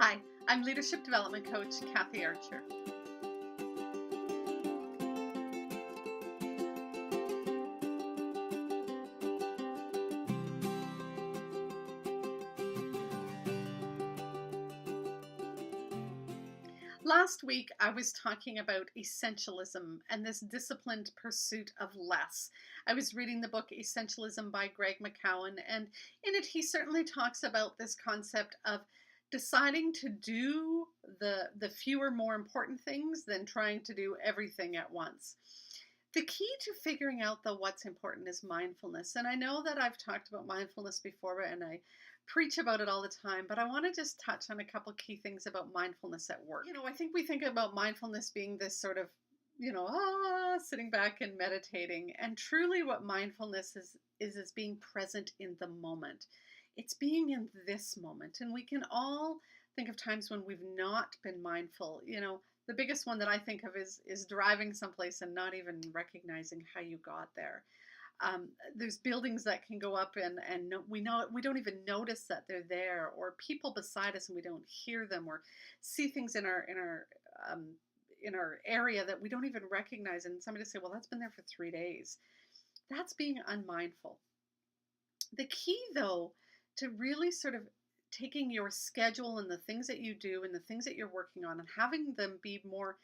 Hi, I'm Leadership Development Coach Kathy Archer. Last week, I was talking about essentialism and this disciplined pursuit of less. I was reading the book Essentialism by Greg McKeown, and in it, he certainly talks about this concept of deciding to do the fewer, more important things than trying to do everything at once. The key to figuring out, though, what's important is mindfulness. And I know that I've talked about mindfulness before and I preach about it all the time, but I want to just touch on a couple key things about mindfulness at work. I think we think about mindfulness being this sort of, sitting back and meditating. And truly what mindfulness is being present in the moment. It's being in this moment. And we can all think of times when we've not been mindful. The biggest one that I think of is driving someplace and not even recognizing how you got there. There's buildings that can go up and we don't even notice that they're there, or people beside us and we don't hear them, or see things in our area that we don't even recognize, and somebody say, well, that's been there for 3 days. That's being unmindful. The key, though, to really sort of taking your schedule and the things that you do and the things that you're working on and having them be more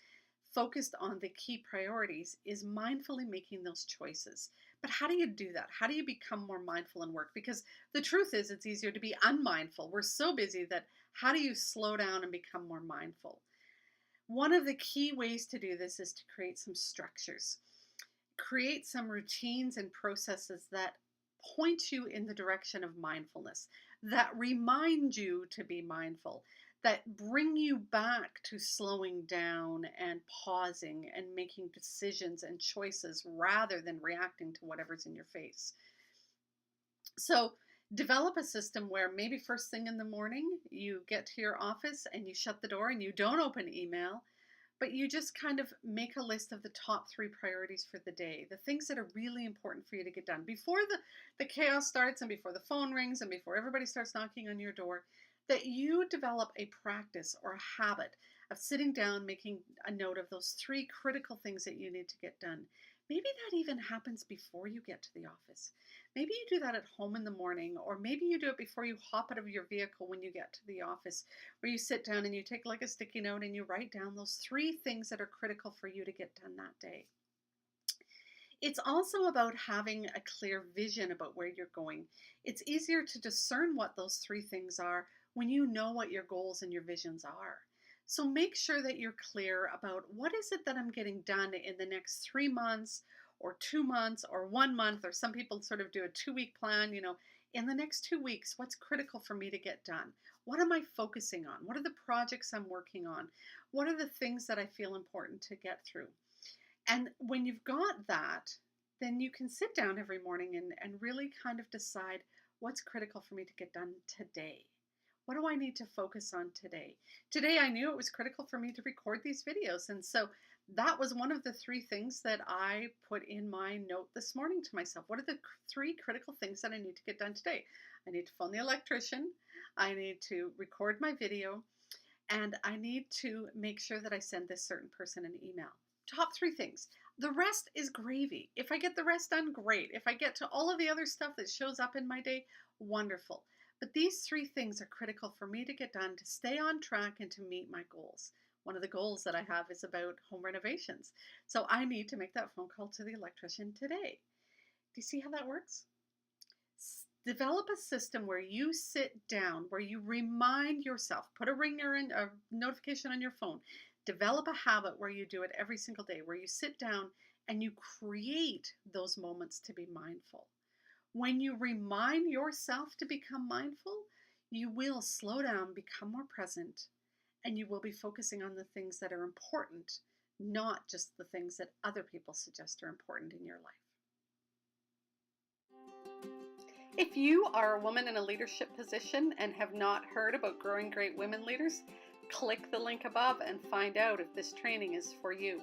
focused on the key priorities is mindfully making those choices. But how do you do that? How do you become more mindful in work? Because the truth is, it's easier to be unmindful. We're so busy that how do you slow down and become more mindful? One of the key ways to do this is to create some structures. Create some routines and processes that point you in the direction of mindfulness, that remind you to be mindful, that bring you back to slowing down and pausing and making decisions and choices rather than reacting to whatever's in your face. So develop a system where maybe first thing in the morning you get to your office and you shut the door and you don't open email, but you just kind of make a list of the top 3 priorities for the day, the things that are really important for you to get done before the chaos starts and before the phone rings and before everybody starts knocking on your door, that you develop a practice or a habit of sitting down, making a note of those 3 critical things that you need to get done. Maybe that even happens before you get to the office. Maybe you do that at home in the morning, or maybe you do it before you hop out of your vehicle when you get to the office, where you sit down and you take like a sticky note and you write down those 3 things that are critical for you to get done that day. It's also about having a clear vision about where you're going. It's easier to discern what those 3 things are when you know what your goals and your visions are. So make sure that you're clear about what is it that I'm getting done in the next 3 months or 2 months or 1 month, or some people sort of do a 2-week plan. In the next 2 weeks, what's critical for me to get done? What am I focusing on? What are the projects I'm working on? What are the things that I feel important to get through? And when you've got that, then you can sit down every morning and really kind of decide what's critical for me to get done today. What do I need to focus on today? Today, I knew it was critical for me to record these videos. And so that was one of the 3 things that I put in my note this morning to myself. What are the 3 critical things that I need to get done today? I need to phone the electrician. I need to record my video. And I need to make sure that I send this certain person an email. Top 3 things. The rest is gravy. If I get the rest done, great. If I get to all of the other stuff that shows up in my day, wonderful. But these 3 things are critical for me to get done to stay on track and to meet my goals. One of the goals that I have is about home renovations. So I need to make that phone call to the electrician today. Do you see how that works? Develop a system where you sit down, where you remind yourself, put a ringer in, a notification on your phone. Develop a habit where you do it every single day, where you sit down and you create those moments to be mindful. When you remind yourself to become mindful, you will slow down, become more present, and you will be focusing on the things that are important, not just the things that other people suggest are important in your life. If you are a woman in a leadership position and have not heard about Growing Great Women Leaders, click the link above and find out if this training is for you.